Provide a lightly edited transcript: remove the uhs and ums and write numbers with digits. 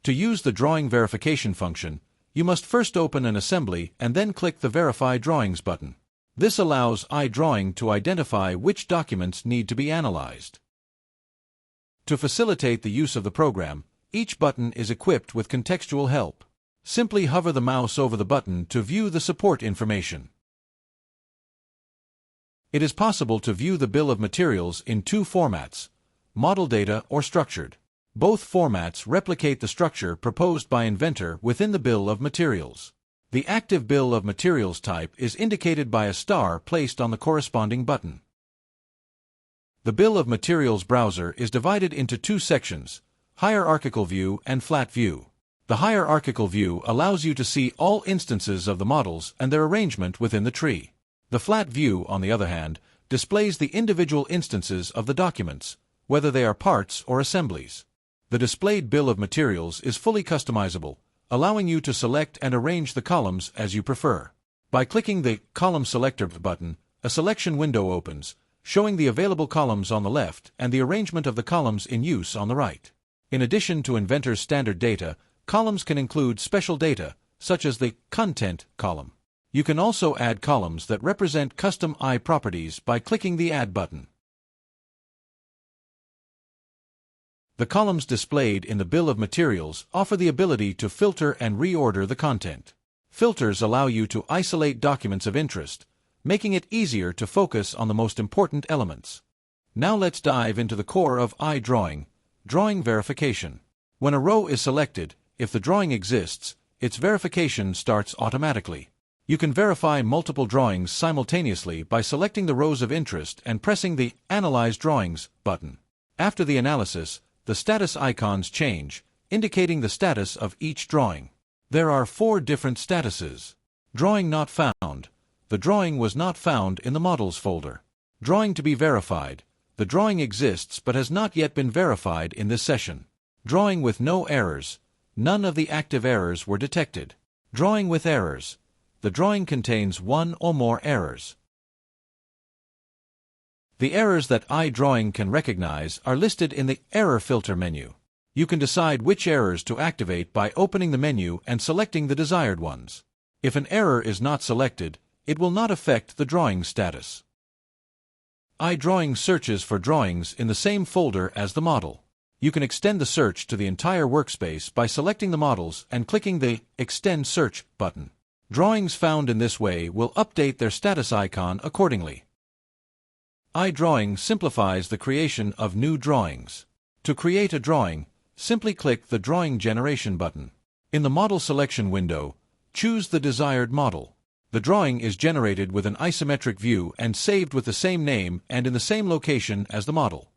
To use the drawing verification function, you must first open an assembly and then click the Verify Drawings button. This allows iDrawing to identify which documents need to be analyzed. To facilitate the use of the program, each button is equipped with contextual help. Simply hover the mouse over the button to view the support information. It is possible to view the bill of materials in two formats, model data or structured. Both formats replicate the structure proposed by inventor within the bill of materials. The active bill of materials type is indicated by a star placed on the corresponding button. The bill of materials browser is divided into two sections, hierarchical view and flat view. The hierarchical view allows you to see all instances of the models and their arrangement within the tree. The flat view, on the other hand, displays the individual instances of the documents, whether they are parts or assemblies. The displayed bill of materials is fully customizable, allowing you to select and arrange the columns as you prefer. By clicking the Column Selector button, a selection window opens, showing the available columns on the left and the arrangement of the columns in use on the right. In addition to inventor's standard data, columns can include special data, such as the Content column. You can also add columns that represent custom properties by clicking the Add button. The columns displayed in the bill of materials offer the ability to filter and reorder the content. Filters allow you to isolate documents of interest, making it easier to focus on the most important elements. Now let's dive into the core of iDrawing, drawing verification. When a row is selected, if the drawing exists, its verification starts automatically. You can verify multiple drawings simultaneously by selecting the rows of interest and pressing the Analyze Drawings button. After the analysis, the status icons change, indicating the status of each drawing. There are 4 different statuses. Drawing not found. The drawing was not found in the Models folder. Drawing to be verified. The drawing exists but has not yet been verified in this session. Drawing with no errors. None of the active errors were detected. Drawing with errors. The drawing contains 1 or more errors. The errors that iDrawing can recognize are listed in the Error Filter menu. You can decide which errors to activate by opening the menu and selecting the desired ones. If an error is not selected, it will not affect the drawing status. iDrawing searches for drawings in the same folder as the model. You can extend the search to the entire workspace by selecting the models and clicking the Extend Search button. Drawings found in this way will update their status icon accordingly. iDrawing simplifies the creation of new drawings. To create a drawing, simply click the Drawing Generation button. In the Model Selection window, choose the desired model. The drawing is generated with an isometric view and saved with the same name and in the same location as the model.